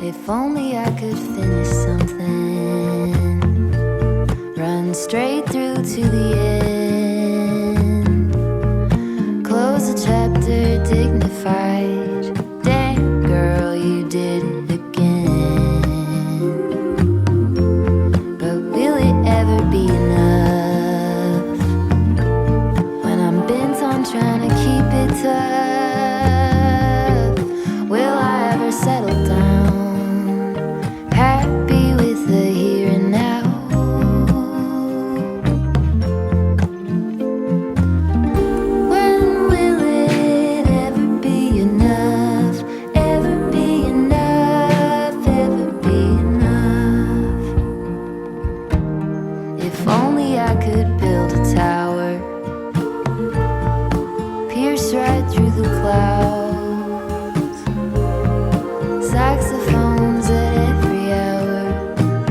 If only I could finish something, run straight through to the end, close a chapter dignified. Damn girl, you did it again. But will it ever be enough when I'm bent on trying to keep it tough? Will I ever settle down, happy with the here and now? When will it ever be enough? Ever be enough? Ever be enough? If only I could build a tower, pierce right through the clouds. Saxophones at every hour.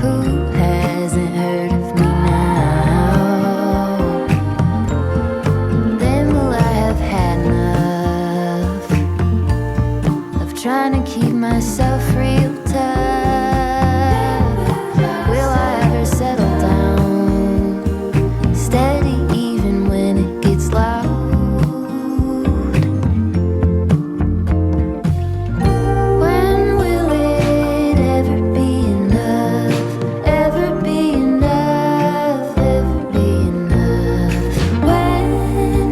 Who hasn't heard of me now? Then will I have had enough of trying to keep myself real tough? Will I ever settle down, steady even when it gets loud? When will it ever be enough? Ever be enough? Ever be enough? When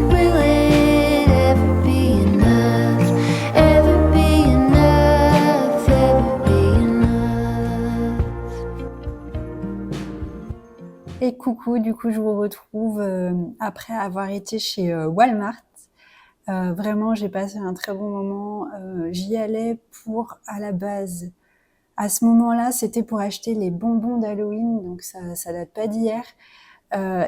will it ever be enough? Ever be enough? Ever be enough? Et coucou, du coup je vous retrouve après avoir été chez Walmart. Vraiment j'ai passé un très bon moment. J'y allais pour, à la base, à ce moment-là c'était pour acheter les bonbons d'Halloween, donc ça date pas d'hier.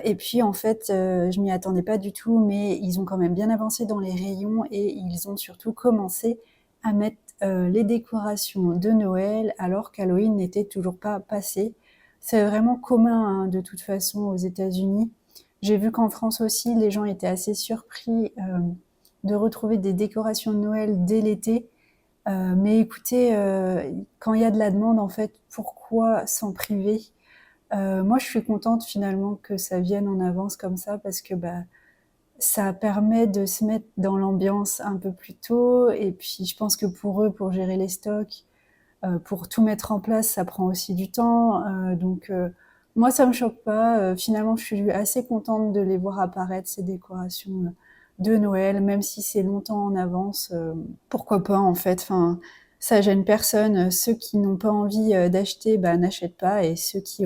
Et puis en fait je m'y attendais pas du tout, mais ils ont quand même bien avancé dans les rayons et ils ont surtout commencé à mettre les décorations de Noël alors qu'Halloween n'était toujours pas passé. C'est vraiment commun hein, de toute façon aux États-Unis. J'ai vu qu'en France aussi, les gens étaient assez surpris de retrouver des décorations de Noël dès l'été. Mais écoutez, quand il y a de la demande, en fait, pourquoi s'en priver? Moi, je suis contente finalement que ça vienne en avance comme ça parce que ça permet de se mettre dans l'ambiance un peu plus tôt. Et puis, je pense que pour eux, pour gérer les stocks, pour tout mettre en place, ça prend aussi du temps. Donc, moi, ça me choque pas. Finalement, je suis assez contente de les voir apparaître, ces décorations de Noël, même si c'est longtemps en avance. Pourquoi pas, en fait. Enfin, ça gêne personne. Ceux qui n'ont pas envie d'acheter, n'achètent pas. Et ceux qui,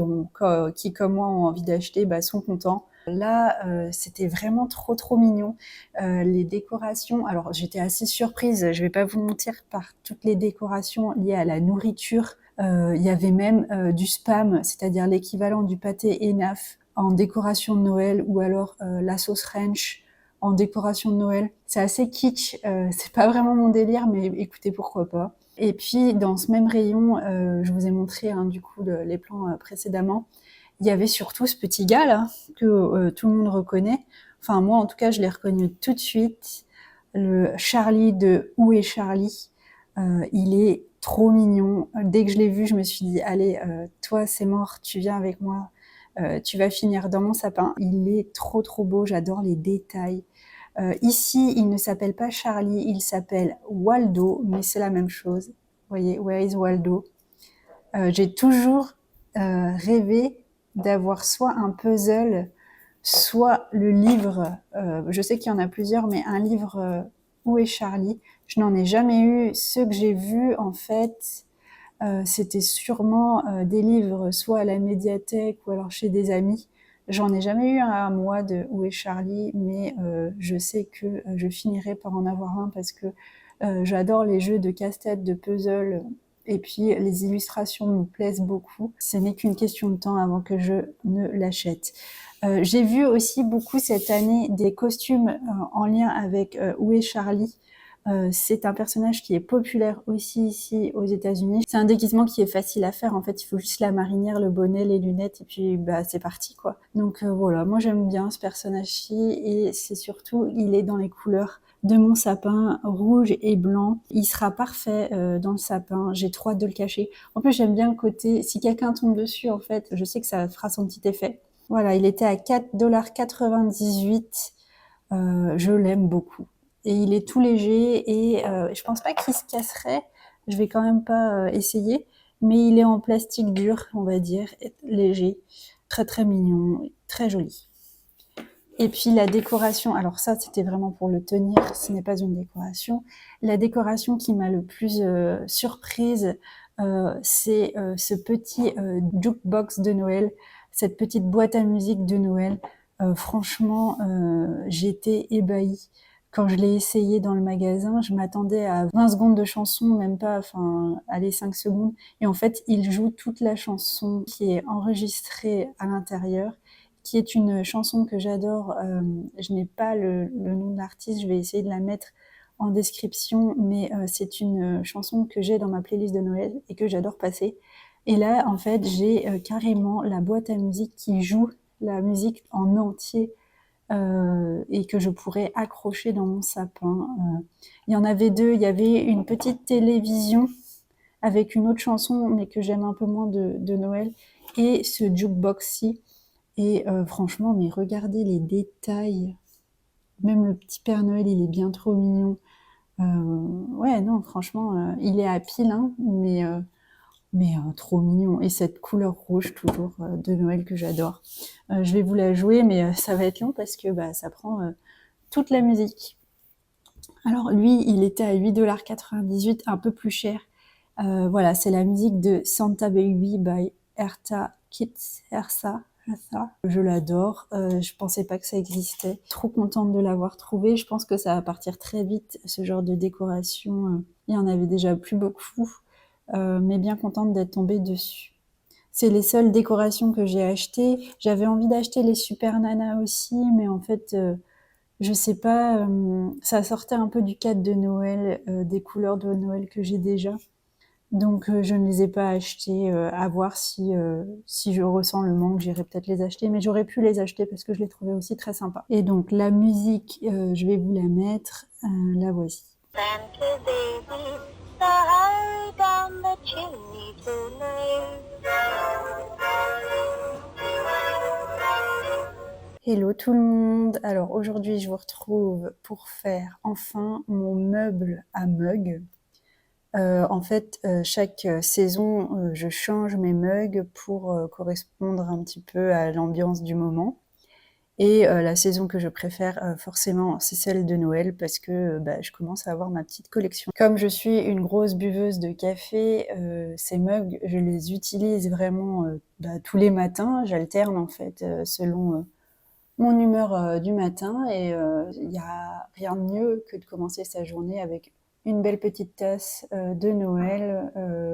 comme moi, ont envie d'acheter, sont contents. Là, c'était vraiment trop trop mignon. Les décorations, alors j'étais assez surprise, je vais pas vous mentir, par toutes les décorations liées à la nourriture. Il y avait même du spam, c'est-à-dire l'équivalent du pâté Enaf en décoration de Noël, ou alors la sauce ranch en décoration de Noël. C'est assez kitsch, c'est pas vraiment mon délire, mais écoutez, pourquoi pas. Et puis dans ce même rayon, je vous ai montré du coup les plans précédemment. Il y avait surtout ce petit gars là que tout le monde reconnaît. Enfin moi en tout cas je l'ai reconnu tout de suite. Le Charlie de Où est Charlie. Il est trop mignon. Dès que je l'ai vu, je me suis dit allez, toi c'est mort, tu viens avec moi, tu vas finir dans mon sapin. Il est trop trop beau, j'adore les détails. Ici, il ne s'appelle pas Charlie, il s'appelle Waldo, mais c'est la même chose. Vous voyez, Where is Waldo? J'ai toujours rêvé d'avoir soit un puzzle, soit le livre. Je sais qu'il y en a plusieurs, mais un livre Où est Charlie? Je n'en ai jamais eu. Ceux que j'ai vus, en fait, c'était sûrement des livres, soit à la médiathèque ou alors chez des amis. J'en ai jamais eu un à moi de Où est Charlie, mais je sais que je finirai par en avoir un parce que j'adore les jeux de casse-tête, de puzzle, et puis les illustrations me plaisent beaucoup. Ce n'est qu'une question de temps avant que je ne l'achète. J'ai vu aussi beaucoup cette année des costumes en lien avec Où est Charlie. C'est un personnage qui est populaire aussi ici aux États-Unis. C'est un déguisement qui est facile à faire. En fait, il faut juste la marinière, le bonnet, les lunettes, et puis c'est parti quoi. Donc voilà, moi j'aime bien ce personnage-ci, et c'est surtout, il est dans les couleurs de mon sapin rouge et blanc. Il sera parfait dans le sapin, j'ai trop hâte de le cacher. En plus, j'aime bien le côté, si quelqu'un tombe dessus, en fait, je sais que ça fera son petit effet. Voilà, il était à 4,98 $. Je l'aime beaucoup. Et il est tout léger et je pense pas qu'il se casserait. Je vais quand même pas essayer. Mais il est en plastique dur, on va dire, léger, très très mignon, très joli. Et puis la décoration, alors ça c'était vraiment pour le tenir, ce n'est pas une décoration. La décoration qui m'a le plus surprise, c'est ce petit jukebox de Noël, cette petite boîte à musique de Noël. Franchement, j'étais ébahie. Quand je l'ai essayé dans le magasin, je m'attendais à 20 secondes de chanson, même pas, enfin, allez, 5 secondes. Et en fait, il joue toute la chanson qui est enregistrée à l'intérieur, qui est une chanson que j'adore. Je n'ai pas le nom de l'artiste, je vais essayer de la mettre en description, mais c'est une chanson que j'ai dans ma playlist de Noël et que j'adore passer. Et là, en fait, j'ai carrément la boîte à musique qui joue la musique en entier et que je pourrais accrocher dans mon sapin. Il y en avait deux, il y avait une petite télévision avec une autre chanson, mais que j'aime un peu moins de Noël, et ce jukebox-ci. Et franchement, mais regardez les détails. Même le petit Père Noël, il est bien trop mignon. Ouais, non, franchement, il est à pile, hein, mais trop mignon. Et cette couleur rouge, toujours, de Noël que j'adore. Je vais vous la jouer, mais ça va être long parce que bah, ça prend toute la musique. Alors lui, il était à 8,98 $, un peu plus cher. Voilà, c'est la musique de Santa Baby by Erta Kitt. Ersa. Je l'adore. Je pensais pas que ça existait. Trop contente de l'avoir trouvé. Je pense que ça va partir très vite, ce genre de décoration. Il y en avait déjà plus beaucoup, mais bien contente d'être tombée dessus. C'est les seules décorations que j'ai achetées. J'avais envie d'acheter les Super Nana aussi, mais en fait, je sais pas, ça sortait un peu du cadre de Noël, des couleurs de Noël que j'ai déjà. Donc je ne les ai pas achetées, à voir si je ressens le manque, j'irai peut-être les acheter, mais j'aurais pu les acheter parce que je les trouvais aussi très sympas. Et donc la musique, je vais vous la mettre, la voici. Santa baby, hurry down the chimney tonight. Hello tout le monde. Alors aujourd'hui, je vous retrouve pour faire enfin mon meuble à mug. En fait, chaque saison, je change mes mugs pour correspondre un petit peu à l'ambiance du moment. Et la saison que je préfère, forcément, c'est celle de Noël parce que bah, je commence à avoir ma petite collection. Comme je suis une grosse buveuse de café, ces mugs, je les utilise vraiment bah, tous les matins. J'alterne en fait selon mon humeur du matin et il n'y a rien de mieux que de commencer sa journée avec une belle petite tasse de Noël.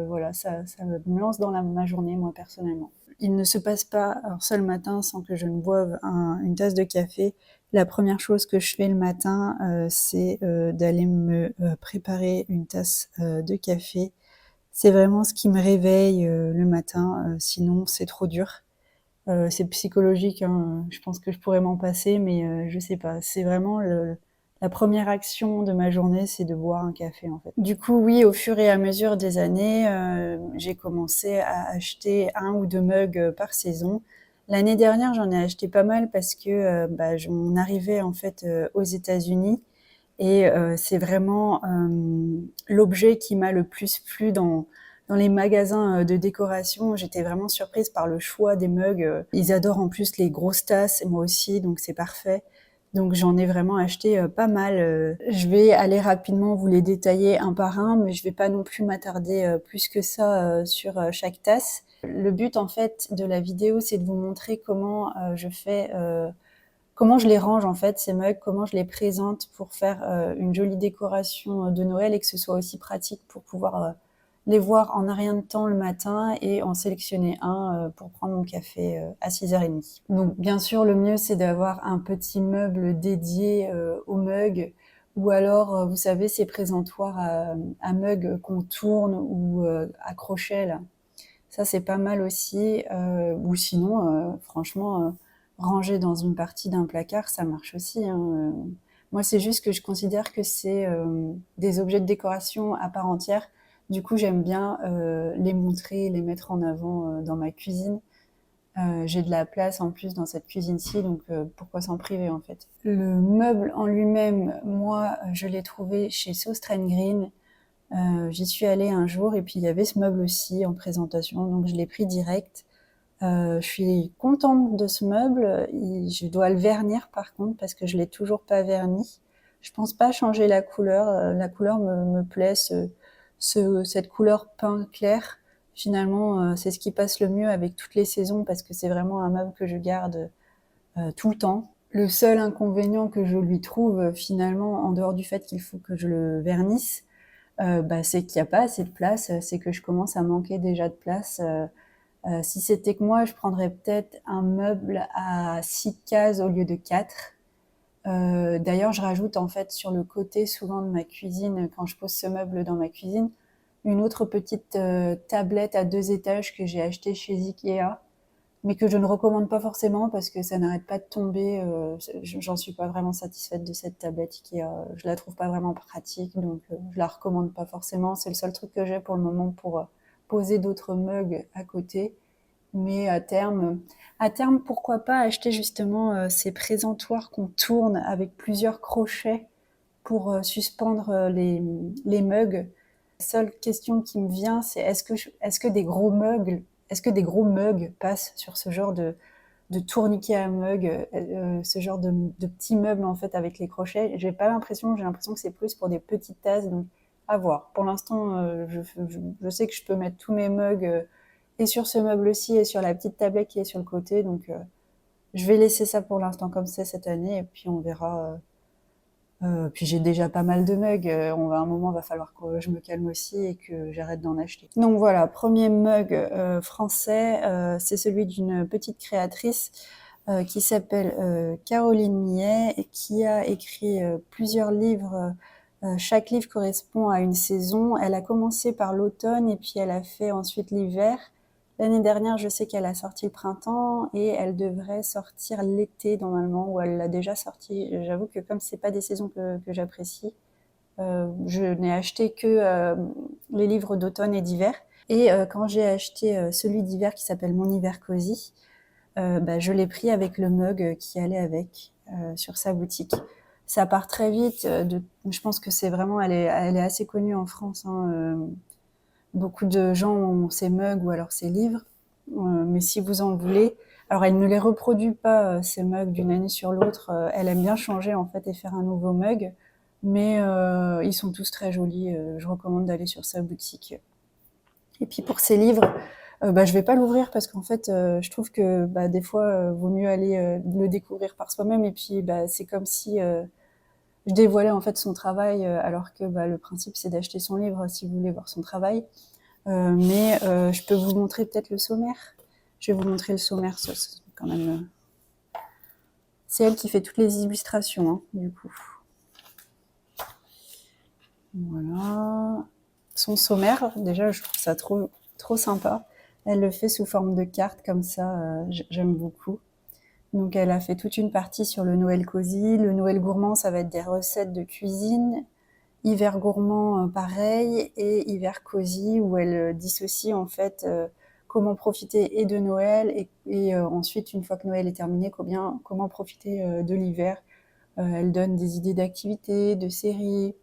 Voilà, ça me lance dans ma journée, moi personnellement. Il ne se passe pas un seul matin sans que je ne boive une tasse de café. La première chose que je fais le matin, c'est d'aller me préparer une tasse de café. C'est vraiment ce qui me réveille le matin, sinon c'est trop dur. C'est psychologique, hein, je pense que je pourrais m'en passer, mais je sais pas. C'est vraiment la première action de ma journée, c'est de boire un café, en fait. Du coup, oui, au fur et à mesure des années, j'ai commencé à acheter 1 ou 2 mugs par saison. L'année dernière, j'en ai acheté pas mal parce que bah, on arrivait en fait aux États-Unis et c'est vraiment l'objet qui m'a le plus plu dans les magasins de décoration. J'étais vraiment surprise par le choix des mugs. Ils adorent en plus les grosses tasses, et moi aussi, donc c'est parfait. Donc j'en ai vraiment acheté pas mal. Je vais aller rapidement vous les détailler un par un, mais je vais pas non plus m'attarder plus que ça sur chaque tasse. Le but en fait de la vidéo, c'est de vous montrer comment je fais, comment je les range en fait ces mugs, comment je les présente pour faire une jolie décoration de Noël et que ce soit aussi pratique pour pouvoir les voir en un rien de temps le matin et en sélectionner un pour prendre mon café à 6h30. Donc bien sûr, le mieux c'est d'avoir un petit meuble dédié aux mugs ou alors, vous savez, ces présentoirs à mugs qu'on tourne ou à crochet là. Ça c'est pas mal aussi. Ou sinon, franchement, ranger dans une partie d'un placard, ça marche aussi, hein. Moi, c'est juste que je considère que c'est des objets de décoration à part entière. Du coup, j'aime bien les montrer, les mettre en avant dans ma cuisine. J'ai de la place en plus dans cette cuisine-ci, donc pourquoi s'en priver en fait. Le meuble en lui-même, moi, je l'ai trouvé chez Saustrand Green. J'y suis allée un jour et puis il y avait ce meuble aussi en présentation, donc je l'ai pris direct. Je suis contente de ce meuble. Je dois le vernir par contre parce que je l'ai toujours pas verni. Je pense pas changer la couleur. La couleur me plaît, cette couleur pain clair. Finalement, c'est ce qui passe le mieux avec toutes les saisons parce que c'est vraiment un meuble que je garde tout le temps. Le seul inconvénient que je lui trouve finalement, en dehors du fait qu'il faut que je le vernisse, c'est qu'il n'y a pas assez de place. C'est que je commence à manquer déjà de place. Si c'était que moi, je prendrais peut-être un meuble à 6 cases au lieu de 4. D'ailleurs, je rajoute en fait sur le côté souvent de ma cuisine, quand je pose ce meuble dans ma cuisine, une autre petite tablette à 2 étages que j'ai achetée chez Ikea, mais que je ne recommande pas forcément parce que ça n'arrête pas de tomber. J'en suis pas vraiment satisfaite de cette tablette Ikea. Je la trouve pas vraiment pratique, donc je la recommande pas forcément. C'est le seul truc que j'ai pour le moment pour poser d'autres mugs à côté. Mais à terme, pourquoi pas acheter justement ces présentoirs qu'on tourne avec plusieurs crochets pour suspendre les mugs. La seule question qui me vient, c'est est-ce que des gros mugs passent sur ce genre de tourniquet à mug, ce genre de petits meubles en fait avec les crochets. J'ai l'impression que c'est plus pour des petites tasses, donc à voir. Pour l'instant, je sais que je peux mettre tous mes mugs et sur ce meuble-ci et sur la petite tablette qui est sur le côté, donc je vais laisser ça pour l'instant comme c'est cette année et puis on verra. Puis j'ai déjà pas mal de mugs. Un moment, va falloir que je me calme aussi et que j'arrête d'en acheter. Donc voilà, premier mug français, c'est celui d'une petite créatrice qui s'appelle Caroline Millet et qui a écrit plusieurs livres. Chaque livre correspond à une saison. Elle a commencé par l'automne et puis elle a fait ensuite l'hiver. L'année dernière, je sais qu'elle a sorti le printemps et elle devrait sortir l'été normalement, ou elle l'a déjà sorti. J'avoue que comme c'est pas des saisons que j'apprécie, je n'ai acheté que les livres d'automne et d'hiver. Et quand j'ai acheté celui d'hiver qui s'appelle Mon hiver cosy, je l'ai pris avec le mug qui allait avec sur sa boutique. Ça part très vite. Je pense que c'est vraiment, elle est assez connue en France. Beaucoup de gens ont ces mugs ou alors ces livres, mais si vous en voulez, alors elle ne les reproduit pas ces mugs d'une année sur l'autre. Elle aime bien changer en fait et faire un nouveau mug, mais ils sont tous très jolis. Je recommande d'aller sur sa boutique. Et puis pour ces livres, je vais pas l'ouvrir parce qu'en fait, je trouve que des fois, vaut mieux aller le découvrir par soi-même. Et puis, c'est comme si je dévoilais en fait son travail, alors que le principe c'est d'acheter son livre si vous voulez voir son travail. Mais je peux vous montrer peut-être le sommaire. Je vais vous montrer le sommaire, c'est quand même. C'est elle qui fait toutes les illustrations, hein, du coup. Voilà. Son sommaire, déjà, je trouve ça trop sympa. Elle le fait sous forme de carte comme ça, j'aime beaucoup. Donc elle a fait toute une partie sur le Noël cosy. Le Noël gourmand, ça va être des recettes de cuisine. Hiver gourmand, pareil. Et hiver cosy, où elle dissocie en fait comment profiter et de Noël et ensuite, une fois que Noël est terminé, comment profiter de l'hiver. Elle donne des idées d'activités, de séries,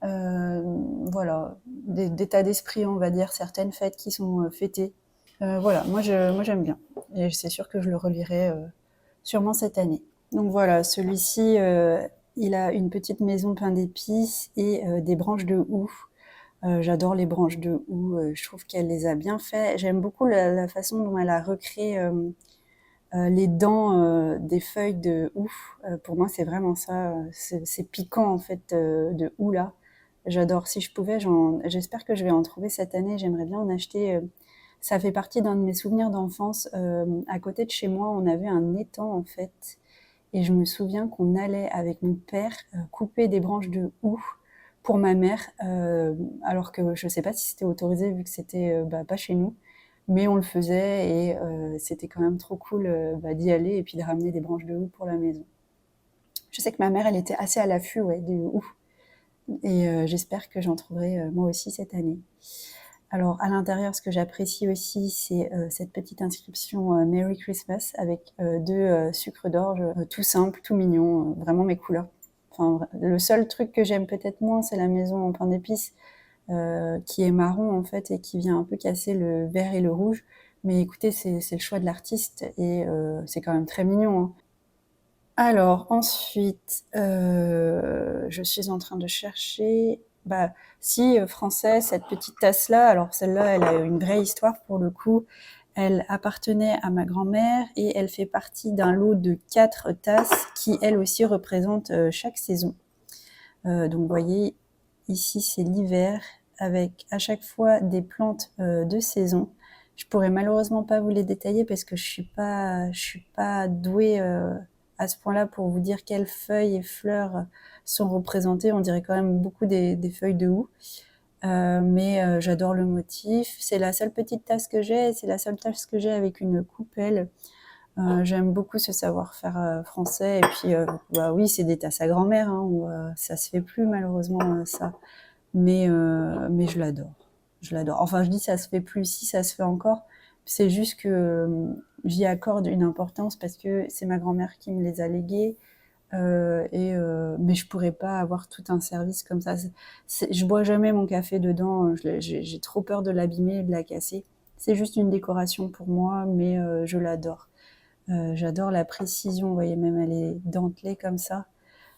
voilà, d'état d'esprit, on va dire, certaines fêtes qui sont fêtées. Voilà, moi j'aime bien. Et c'est sûr que je le relirai sûrement cette année. Donc voilà, celui-ci, il a une petite maison pain d'épices et des branches de houx. J'adore les branches de houx, je trouve qu'elle les a bien fait. J'aime beaucoup la façon dont elle a recréé les dents des feuilles de houx. Pour moi, c'est vraiment ça. C'est piquant en fait de houx là. J'adore. Si je pouvais, j'espère que je vais en trouver cette année. J'aimerais bien en acheter. Ça fait partie d'un de mes souvenirs d'enfance. À côté de chez moi, on avait un étang en fait. Et je me souviens qu'on allait avec mon père couper des branches de houx pour ma mère, alors que je sais pas si c'était autorisé vu que c'était pas chez nous. Mais on le faisait et c'était quand même trop cool d'y aller et puis de ramener des branches de houx pour la maison. Je sais que ma mère, elle était assez à l'affût, ouais, de où. Et j'espère que j'en trouverai moi aussi cette année. Alors, à l'intérieur, ce que j'apprécie aussi, c'est cette petite inscription Merry Christmas avec deux sucres d'orge, tout simple, tout mignon, vraiment mes couleurs. Enfin, le seul truc que j'aime peut-être moins, c'est la maison en pain d'épices, qui est marron en fait et qui vient un peu casser le vert et le rouge. Mais écoutez, c'est le choix de l'artiste et c'est quand même très mignon, hein. Alors ensuite, je suis en train de chercher, bah si, français, cette petite tasse-là, alors celle-là, elle a une vraie histoire pour le coup. Elle appartenait à ma grand-mère et elle fait partie d'un lot de 4 tasses qui, elles aussi, représentent chaque saison. Donc vous voyez, ici c'est l'hiver avec à chaque fois des plantes de saison. Je pourrais malheureusement pas vous les détailler parce que je suis pas douée à ce point-là pour vous dire quelles feuilles et fleurs sont représentées. On dirait quand même beaucoup des feuilles de houx. Mais j'adore le motif. C'est la seule petite tasse que j'ai, c'est la seule tasse que j'ai avec une coupelle. J'aime beaucoup ce savoir-faire français. Et puis, bah oui, c'est des tasses à grand-mère, hein, ça se fait plus malheureusement ça. Mais je l'adore. Je l'adore. Enfin, je dis ça se fait plus, si ça se fait encore. C'est juste que j'y accorde une importance parce que c'est ma grand-mère qui me les a léguées. Mais je pourrais pas avoir tout un service comme ça. Je bois jamais mon café dedans. J'ai trop peur de l'abîmer et de la casser. C'est juste une décoration pour moi, mais je l'adore. J'adore la précision. Vous voyez, même elle est dentelée comme ça.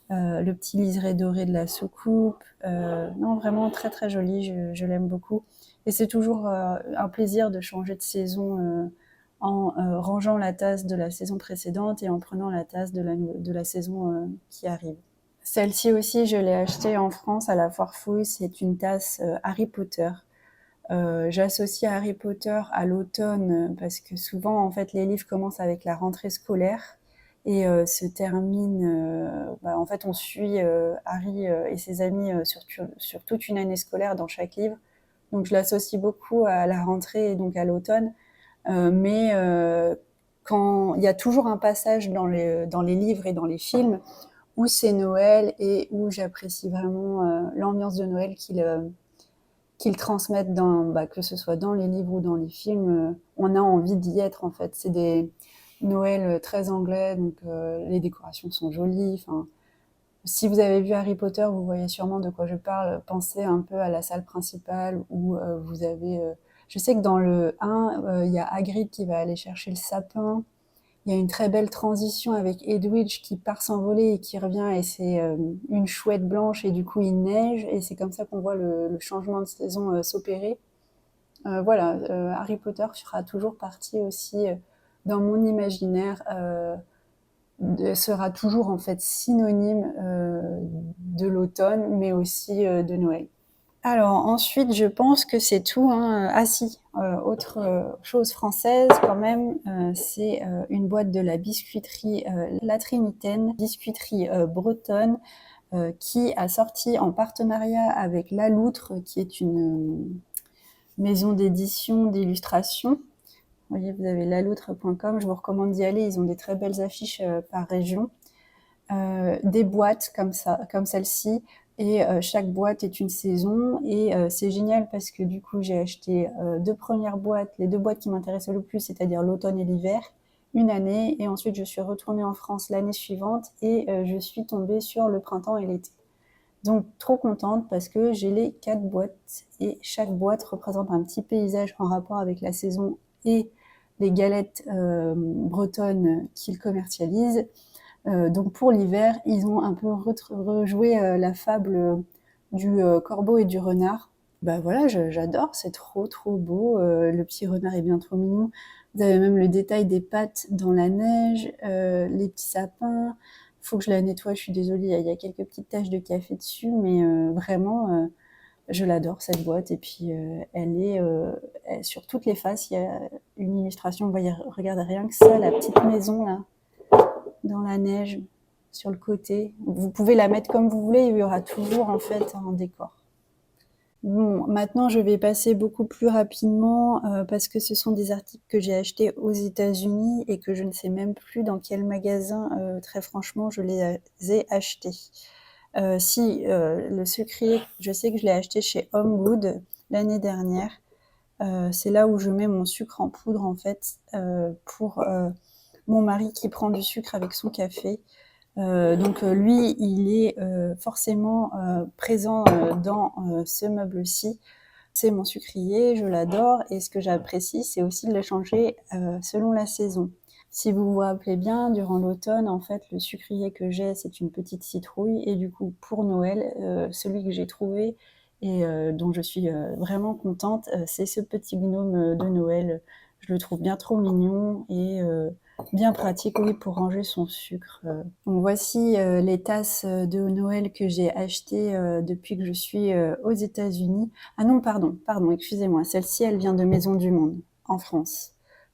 Le petit liseré doré de la soucoupe. Non, vraiment très très joli. Je l'aime beaucoup. Et c'est toujours un plaisir de changer de saison en rangeant la tasse de la saison précédente et en prenant la tasse de la saison qui arrive. Celle-ci aussi, je l'ai achetée en France à la Foire Fouille. C'est une tasse Harry Potter. J'associe Harry Potter à l'automne parce que souvent, en fait, les livres commencent avec la rentrée scolaire et se terminent. En fait, on suit Harry et ses amis sur toute une année scolaire dans chaque livre. Donc, je l'associe beaucoup à la rentrée et donc à l'automne. Mais quand il y a toujours un passage dans les livres et dans les films où c'est Noël et où j'apprécie vraiment l'ambiance de Noël qu'ils transmettent que ce soit dans les livres ou dans les films, on a envie d'y être en fait. C'est des Noëls très anglais, donc les décorations sont jolies. Enfin, si vous avez vu Harry Potter, vous voyez sûrement de quoi je parle. Pensez un peu à la salle principale où vous avez... je sais que dans le 1, il y a Hagrid qui va aller chercher le sapin. Il y a une très belle transition avec Edwidge qui part s'envoler et qui revient et c'est une chouette blanche et du coup il neige et c'est comme ça qu'on voit le changement de saison s'opérer. Voilà, Harry Potter fera toujours partie aussi dans mon imaginaire, sera toujours en fait synonyme de l'automne mais aussi de Noël. Alors ensuite, je pense que c'est tout, hein. Ah si, autre chose française quand même, c'est une boîte de la biscuiterie La Trinitaine, biscuiterie bretonne, qui a sorti en partenariat avec La Loutre, qui est une maison d'édition, d'illustration. Vous voyez, vous avez laloutre.com, je vous recommande d'y aller, ils ont des très belles affiches par région. Des boîtes comme ça, comme celle-ci, et chaque boîte est une saison et c'est génial parce que du coup j'ai acheté 2 premières boîtes, les 2 boîtes qui m'intéressaient le plus, c'est-à-dire l'automne et l'hiver, une année et ensuite je suis retournée en France l'année suivante et je suis tombée sur le printemps et l'été. Donc trop contente parce que j'ai les 4 boîtes et chaque boîte représente un petit paysage en rapport avec la saison et les galettes bretonnes qu'ils commercialisent. Donc pour l'hiver, ils ont un peu rejoué la fable du corbeau et du renard. Bah voilà, j'adore, c'est trop trop beau. Le petit renard est bien trop mignon. Vous avez même le détail des pattes dans la neige, les petits sapins. Faut que je la nettoie, je suis désolée, il y a quelques petites taches de café dessus, mais vraiment, je l'adore cette boîte. Et puis sur toutes les faces, il y a une illustration. Vous voyez, regardez rien que ça, la petite maison là dans la neige sur le côté. Vous pouvez la mettre comme vous voulez, il y aura toujours en fait un décor. Bon, maintenant je vais passer beaucoup plus rapidement parce que ce sont des articles que j'ai achetés aux États-Unis et que je ne sais même plus dans quel magasin, très franchement, je les ai achetés. Si, le sucrier, je sais que je l'ai acheté chez Home Good l'année dernière. C'est là où je mets mon sucre en poudre en fait pour mon mari qui prend du sucre avec son café. Donc lui, il est forcément présent dans ce meuble-ci. C'est mon sucrier, je l'adore et ce que j'apprécie, c'est aussi de le changer selon la saison. Si vous vous rappelez bien, durant l'automne, en fait, le sucrier que j'ai, c'est une petite citrouille et du coup, pour Noël, celui que j'ai trouvé et dont je suis vraiment contente, c'est ce petit gnome de Noël. Je le trouve bien trop mignon et bien pratique, oui, pour ranger son sucre. Donc voici les tasses de Noël que j'ai achetées depuis que je suis aux États-Unis. Ah non, pardon, excusez-moi. Celle-ci, elle vient de Maison du Monde, en France.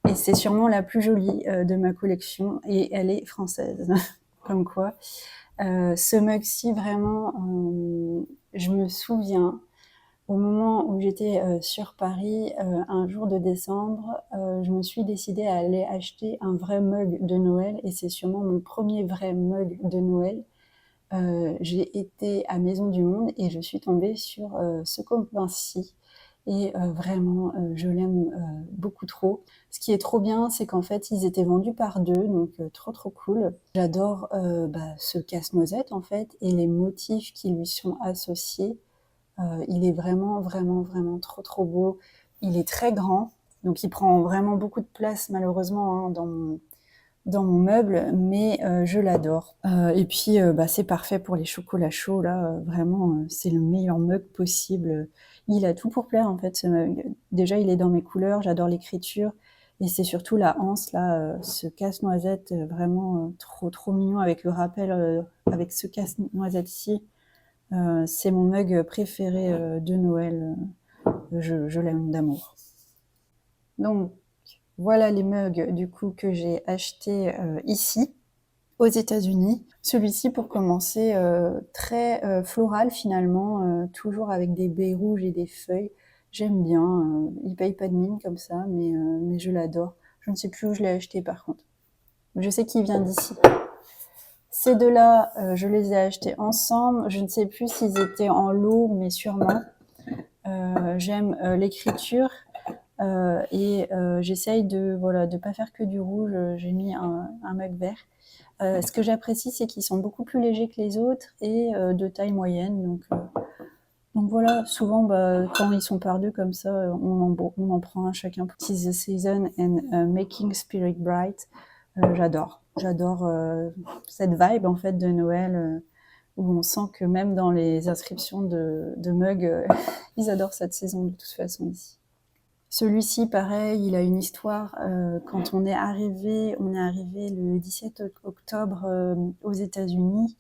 Et c'est sûrement la plus jolie de ma collection et elle est française. Comme quoi. Ce mug-ci, vraiment, je me souviens au moment où j'étais sur Paris, un jour de décembre, je me suis décidée à aller acheter un vrai mug de Noël et c'est sûrement mon premier vrai mug de Noël. J'ai été à Maison du Monde et je suis tombée sur ce copain-ci et vraiment, je l'aime beaucoup trop. Ce qui est trop bien, c'est qu'en fait, ils étaient vendus par deux, donc trop trop cool. J'adore ce casse-noisette en fait et les motifs qui lui sont associés. Il est vraiment, vraiment, vraiment trop, trop beau. Il est très grand, donc il prend vraiment beaucoup de place malheureusement hein, dans mon meuble, mais je l'adore. Et puis c'est parfait pour les chocolats chauds là. Vraiment, c'est le meilleur mug possible. Il a tout pour plaire en fait ce mug. Déjà, il est dans mes couleurs. J'adore l'écriture. Et c'est surtout la anse là, ce casse-noisette vraiment trop trop mignon avec le rappel avec ce casse-noisette-ci. C'est mon mug préféré de Noël. Je l'aime d'amour. Donc, voilà les mugs du coup que j'ai achetés ici, aux États-Unis. Celui-ci, pour commencer, très floral finalement, toujours avec des baies rouges et des feuilles. J'aime bien. Il paye pas de mine comme ça, mais je l'adore. Je ne sais plus où je l'ai acheté par contre. Je sais qu'il vient d'ici. Ces deux-là, je les ai achetés ensemble. Je ne sais plus s'ils étaient en lot, mais sûrement. J'aime l'écriture et j'essaye de pas faire que du rouge. J'ai mis un mug vert. Ce que j'apprécie, c'est qu'ils sont beaucoup plus légers que les autres et de taille moyenne. Donc voilà, souvent quand ils sont par deux comme ça, on en prend un chacun. Tis the season and making spirit bright. J'adore cette vibe en fait de Noël où on sent que même dans les inscriptions de mugs, ils adorent cette saison de toute façon ici. Celui-ci, pareil, il a une histoire. Quand on est arrivé le 17 octobre aux États-Unis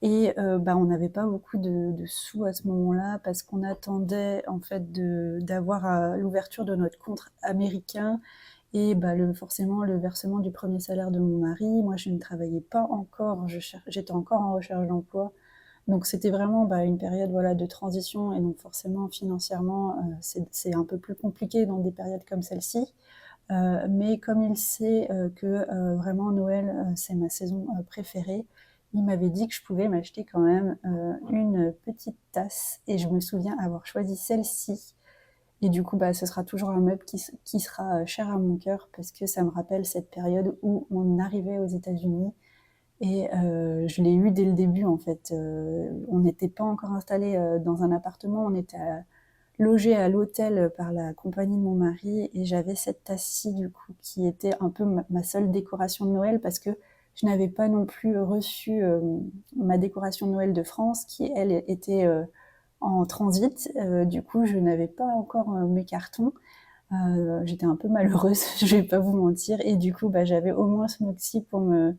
et on n'avait pas beaucoup de sous à ce moment-là parce qu'on attendait en fait d'avoir l'ouverture de notre compte américain et forcément le versement du premier salaire de mon mari. Moi, je ne travaillais pas encore, j'étais encore en recherche d'emploi. Donc c'était vraiment une période de transition et donc forcément financièrement c'est un peu plus compliqué dans des périodes comme celle-ci. Mais comme il sait que vraiment Noël c'est ma saison préférée, il m'avait dit que je pouvais m'acheter quand même une petite tasse et je me souviens avoir choisi celle-ci. Et du coup, ce sera toujours un meuble qui sera cher à mon cœur parce que ça me rappelle cette période où on arrivait aux États-Unis et je l'ai eu dès le début en fait. On n'était pas encore installé dans un appartement, on était logé à l'hôtel par la compagnie de mon mari et j'avais cette tasse-ci du coup qui était un peu ma seule décoration de Noël parce que je n'avais pas non plus reçu ma décoration de Noël de France qui elle était en transit. Du coup, je n'avais pas encore mes cartons. J'étais un peu malheureuse, je vais pas vous mentir. Et du coup, j'avais au moins ce mug-ci pour me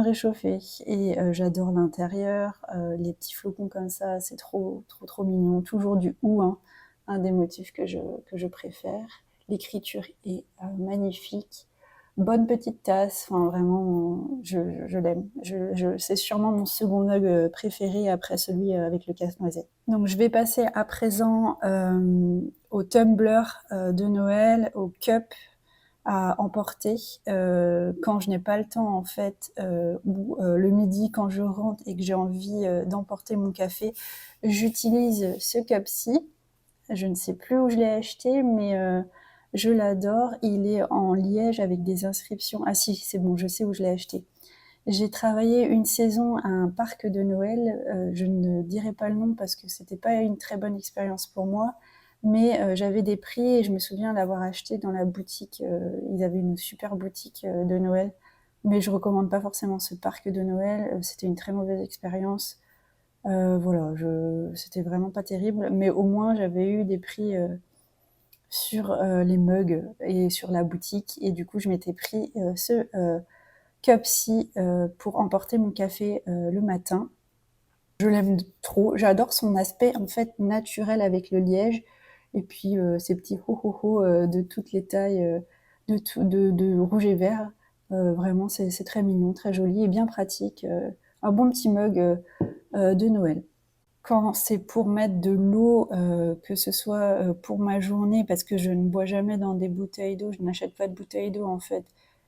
réchauffer. Et j'adore l'intérieur, les petits flocons comme ça, c'est trop, trop, trop mignon. Toujours du hou, hein, un des motifs que je préfère. L'écriture est magnifique. bonne petite tasse. Enfin, vraiment, je l'aime. C'est sûrement mon second mug préféré après celui avec le casse-noisette. Donc, je vais passer à présent au tumbler de Noël, au cup à emporter quand je n'ai pas le temps en fait, ou le midi quand je rentre et que j'ai envie d'emporter mon café, j'utilise ce cup-ci. Je ne sais plus où je l'ai acheté, mais je l'adore. Il est en liège avec des inscriptions. Ah si, c'est bon, je sais où je l'ai acheté. J'ai travaillé une saison à un parc de Noël. Je ne dirai pas le nom parce que c'était pas une très bonne expérience pour moi. Mais j'avais des prix et je me souviens l'avoir acheté dans la boutique. Ils avaient une super boutique de Noël. Mais je recommande pas forcément ce parc de Noël. C'était une très mauvaise expérience. Voilà, c'était vraiment pas terrible. Mais au moins, j'avais eu des prix sur les mugs et sur la boutique. Et du coup, je m'étais pris ce cup-ci pour emporter mon café le matin. Je l'aime trop. J'adore son aspect en fait naturel avec le liège. Et puis ces petits ho-ho-ho de toutes les tailles, de rouge et vert. Vraiment, c'est très mignon, très joli et bien pratique. Un bon petit mug de Noël. Quand c'est pour mettre de l'eau, que ce soit pour ma journée, parce que je ne bois jamais dans des bouteilles d'eau, je n'achète pas de bouteilles d'eau en fait.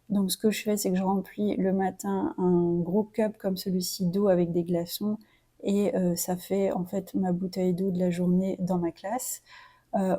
Donc ce que je fais, c'est que je remplis le matin un gros cup comme celui-ci d'eau avec des glaçons et ça fait en fait ma bouteille d'eau de la journée dans ma classe.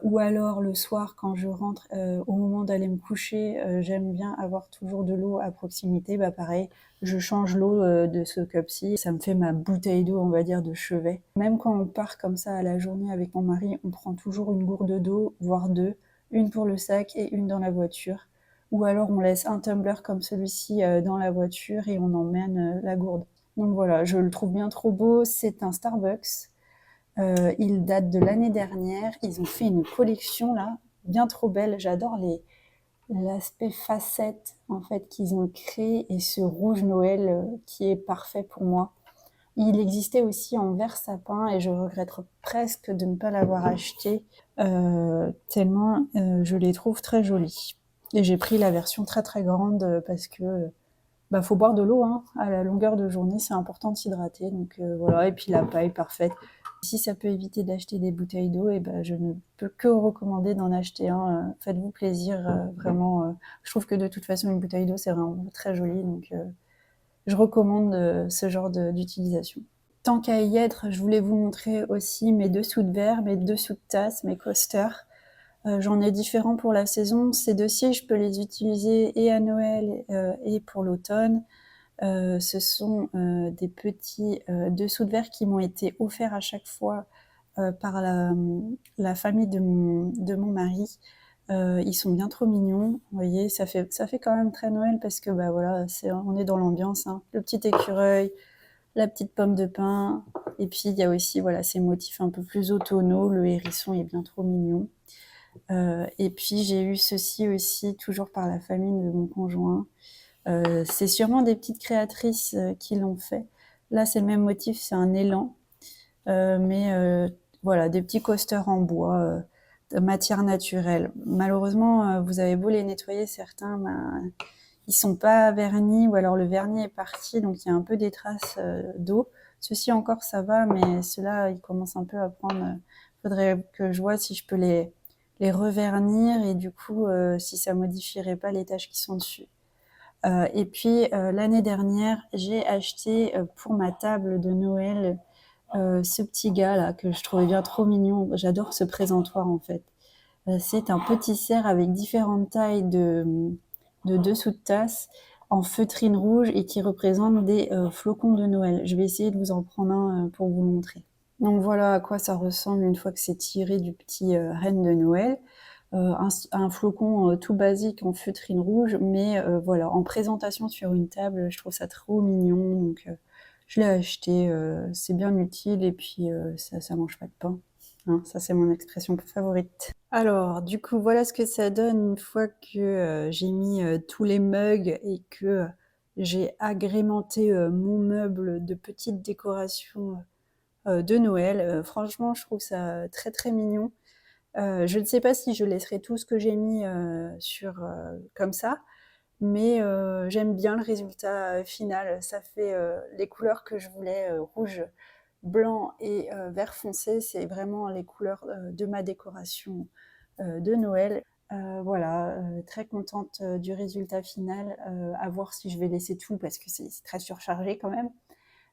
Ou alors le soir quand je rentre, au moment d'aller me coucher, j'aime bien avoir toujours de l'eau à proximité. Bah pareil, je change l'eau de ce cup-ci, ça me fait ma bouteille d'eau, on va dire, de chevet. Même quand on part comme ça à la journée avec mon mari, on prend toujours une gourde d'eau, voire deux, une pour le sac et une dans la voiture. Ou alors on laisse un tumbler comme celui-ci dans la voiture et on emmène la gourde. Donc voilà, je le trouve bien trop beau, c'est un Starbucks. Il date de l'année dernière. Ils ont fait une collection là, bien trop belle. J'adore l'aspect facette en fait qu'ils ont créé et ce rouge Noël qui est parfait pour moi. Il existait aussi en vert sapin et je regrette presque de ne pas l'avoir acheté tellement je les trouve très jolis. Et j'ai pris la version très très grande parce que bah faut boire de l'eau hein. À la longueur de journée, c'est important de s'hydrater. Donc voilà, et puis la paille parfaite. Si ça peut éviter d'acheter des bouteilles d'eau, et ben je ne peux que recommander d'en acheter un. Faites-vous plaisir, vraiment. Je trouve que de toute façon une bouteille d'eau c'est vraiment très joli, donc je recommande ce genre d'utilisation. Tant qu'à y être, je voulais vous montrer aussi mes dessous de verre, mes dessous de tasse, mes coasters. J'en ai différents pour la saison. Ces deux-ci, je peux les utiliser et à Noël et pour l'automne. Ce sont des petits dessous de verre qui m'ont été offerts à chaque fois par la famille de mon mari. Ils sont bien trop mignons. Vous voyez, ça fait quand même très Noël parce que bah voilà, on est dans l'ambiance. Hein. Le petit écureuil, la petite pomme de pin, et puis il y a aussi voilà ces motifs un peu plus automnaux. Le hérisson est bien trop mignon. Et puis j'ai eu ceci aussi, toujours par la famille de mon conjoint. C'est sûrement des petites créatrices qui l'ont fait. Là, c'est le même motif, c'est un élan. Mais voilà, des petits coasters en bois, de matière naturelle. Malheureusement, vous avez beau les nettoyer, certains, ben, ils sont pas vernis, ou alors le vernis est parti, donc il y a un peu des traces d'eau. Ceux-ci encore, ça va, mais ceux-là, ils commencent un peu à prendre... faudrait que je vois si je peux les revernir, et du coup, si ça modifierait pas les taches qui sont dessus. Et puis l'année dernière, j'ai acheté pour ma table de Noël ce petit gars là que je trouvais bien trop mignon. J'adore ce présentoir en fait. C'est un petit cerf avec différentes tailles de dessous de tasse en feutrine rouge et qui représente des flocons de Noël. Je vais essayer de vous en prendre un pour vous le montrer. Donc voilà à quoi ça ressemble une fois que c'est tiré du petit renne de Noël. Un flocon tout basique en feutrine rouge, mais voilà, en présentation sur une table, je trouve ça trop mignon, donc je l'ai acheté, c'est bien utile et puis ça mange pas de pain. Hein, ça c'est mon expression favorite. Alors, du coup, voilà ce que ça donne une fois que j'ai mis tous les mugs et que j'ai agrémenté mon meuble de petites décorations de Noël. Franchement, je trouve ça très très mignon. Je ne sais pas si je laisserai tout ce que j'ai mis sur comme ça, mais j'aime bien le résultat final. Ça fait les couleurs que je voulais, rouge, blanc et vert foncé, c'est vraiment les couleurs de ma décoration de Noël. Voilà, très contente du résultat final. À voir si je vais laisser tout parce que c'est très surchargé quand même.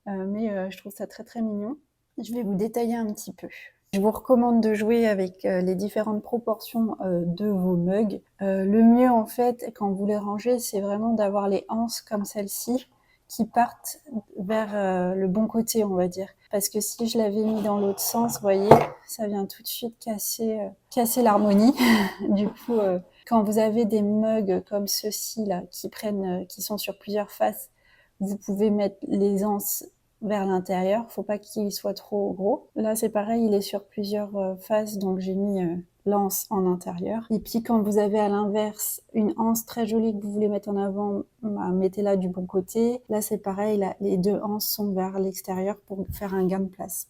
Mais je trouve ça très très mignon. Je vais vous détailler un petit peu. Je vous recommande de jouer avec les différentes proportions de vos mugs. Le mieux en fait, quand vous les rangez, c'est vraiment d'avoir les anses comme celle-ci qui partent vers le bon côté, on va dire. Parce que si je l'avais mis dans l'autre sens, vous voyez, ça vient tout de suite casser l'harmonie. Du coup, quand vous avez des mugs comme ceux-ci là, qui sont sur plusieurs faces, vous pouvez mettre les anses vers l'intérieur. Faut pas qu'il soit trop gros. Là, c'est pareil, il est sur plusieurs faces, donc j'ai mis l'anse en intérieur. Et puis quand vous avez à l'inverse une anse très jolie que vous voulez mettre en avant, bah, mettez-la du bon côté. Là, c'est pareil, là, les deux anses sont vers l'extérieur pour faire un gain de place.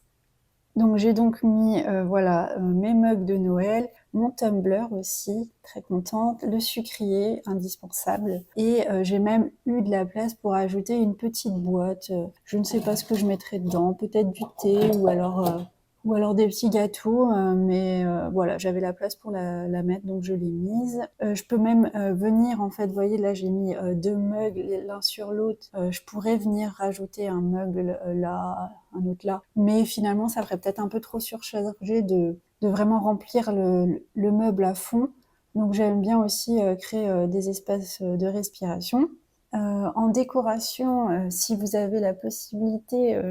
Donc j'ai donc mis voilà mes mugs de Noël, mon tumbler aussi, très contente, le sucrier indispensable et j'ai même eu de la place pour ajouter une petite boîte. Je ne sais pas ce que je mettrai dedans, peut-être du thé ou alors des petits gâteaux, mais voilà, j'avais la place pour la mettre, donc je l'ai mise. Je peux même venir, en fait, vous voyez, là j'ai mis deux mugs l'un sur l'autre. Je pourrais venir rajouter un mug là, un autre là, mais finalement ça ferait peut-être un peu trop surchargé de vraiment remplir le meuble à fond. Donc j'aime bien aussi créer des espaces de respiration. En décoration, si vous avez la possibilité,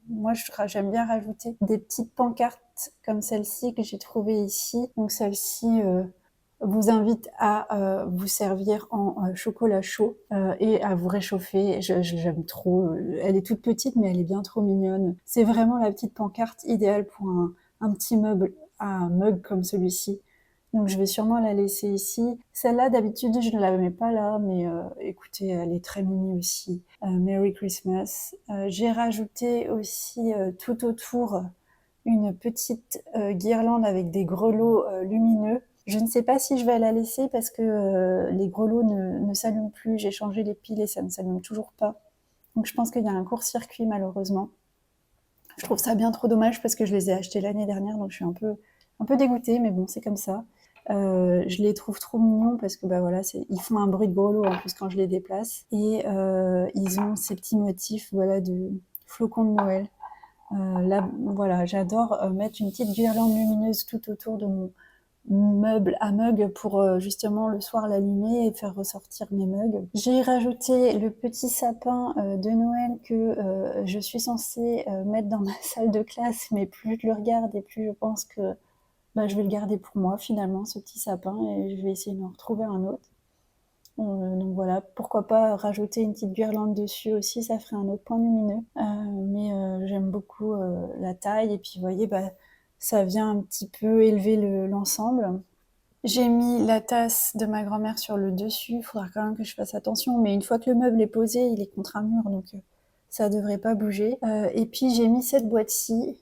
moi j'aime bien rajouter des petites pancartes comme celle-ci que j'ai trouvée ici. Donc celle-ci vous invite à vous servir en chocolat chaud et à vous réchauffer. J'aime trop. Elle est toute petite, mais elle est bien trop mignonne. C'est vraiment la petite pancarte idéale pour un petit meuble à mug comme celui-ci. Donc je vais sûrement la laisser ici. Celle-là, d'habitude, je ne la mets pas là, mais écoutez, elle est très mimi aussi. Merry Christmas. J'ai rajouté aussi tout autour une petite guirlande avec des grelots lumineux. Je ne sais pas si je vais la laisser parce que les grelots ne s'allument plus. J'ai changé les piles et ça ne s'allume toujours pas. Donc je pense qu'il y a un court-circuit malheureusement. Je trouve ça bien trop dommage parce que je les ai achetés l'année dernière, donc je suis un peu dégoûtée, mais bon, c'est comme ça. Je les trouve trop mignons parce que bah voilà, ils font un bruit de grelot en plus quand je les déplace et ils ont ces petits motifs voilà de flocons de Noël. Là voilà, j'adore mettre une petite guirlande lumineuse tout autour de mon meuble à mug pour justement le soir l'allumer et faire ressortir mes mugs. J'ai rajouté le petit sapin de Noël que je suis censée mettre dans ma salle de classe, mais plus je le regarde et plus je pense que bah, je vais le garder pour moi finalement, ce petit sapin, et je vais essayer d'en retrouver un autre. Donc voilà, pourquoi pas rajouter une petite guirlande dessus aussi, ça ferait un autre point lumineux. Mais j'aime beaucoup la taille, et puis vous voyez, bah, ça vient un petit peu élever l'ensemble. J'ai mis la tasse de ma grand-mère sur le dessus, il faudra quand même que je fasse attention, mais une fois que le meuble est posé, il est contre un mur, donc ça devrait pas bouger. Et puis j'ai mis cette boîte-ci,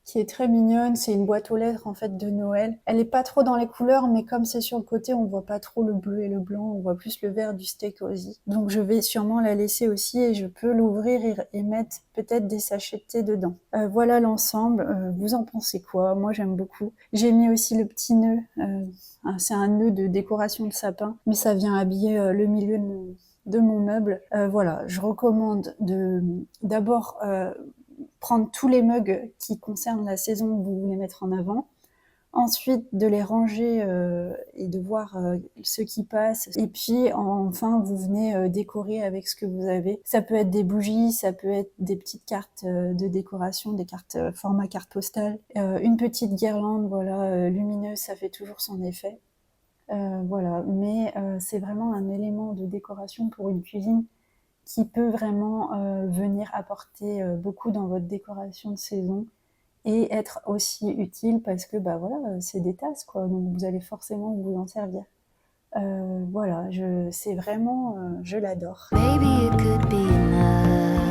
qui est très mignonne. C'est une boîte aux lettres en fait de Noël. Elle est pas trop dans les couleurs, mais comme c'est sur le côté, on voit pas trop le bleu et le blanc, on voit plus le vert du steak aussi. Donc je vais sûrement la laisser aussi et je peux l'ouvrir et mettre peut-être des sachets de thé dedans. Voilà l'ensemble. Vous en pensez quoi? Moi j'aime beaucoup. J'ai mis aussi le petit nœud. C'est un nœud de décoration de sapin, mais ça vient habiller le milieu de mon meuble. Voilà, je recommande d'abord prendre tous les mugs qui concernent la saison que vous voulez mettre en avant, ensuite de les ranger et de voir ceux qui passent, et puis enfin vous venez décorer avec ce que vous avez. Ça peut être des bougies, ça peut être des petites cartes de décoration, des cartes format carte postale, une petite guirlande voilà lumineuse, ça fait toujours son effet. Voilà, mais c'est vraiment un élément de décoration pour une cuisine qui peut vraiment venir apporter beaucoup dans votre décoration de saison et être aussi utile parce que bah voilà, c'est des tasses quoi, donc vous allez forcément vous en servir. Voilà, c'est vraiment, je l'adore. Maybe it could be enough.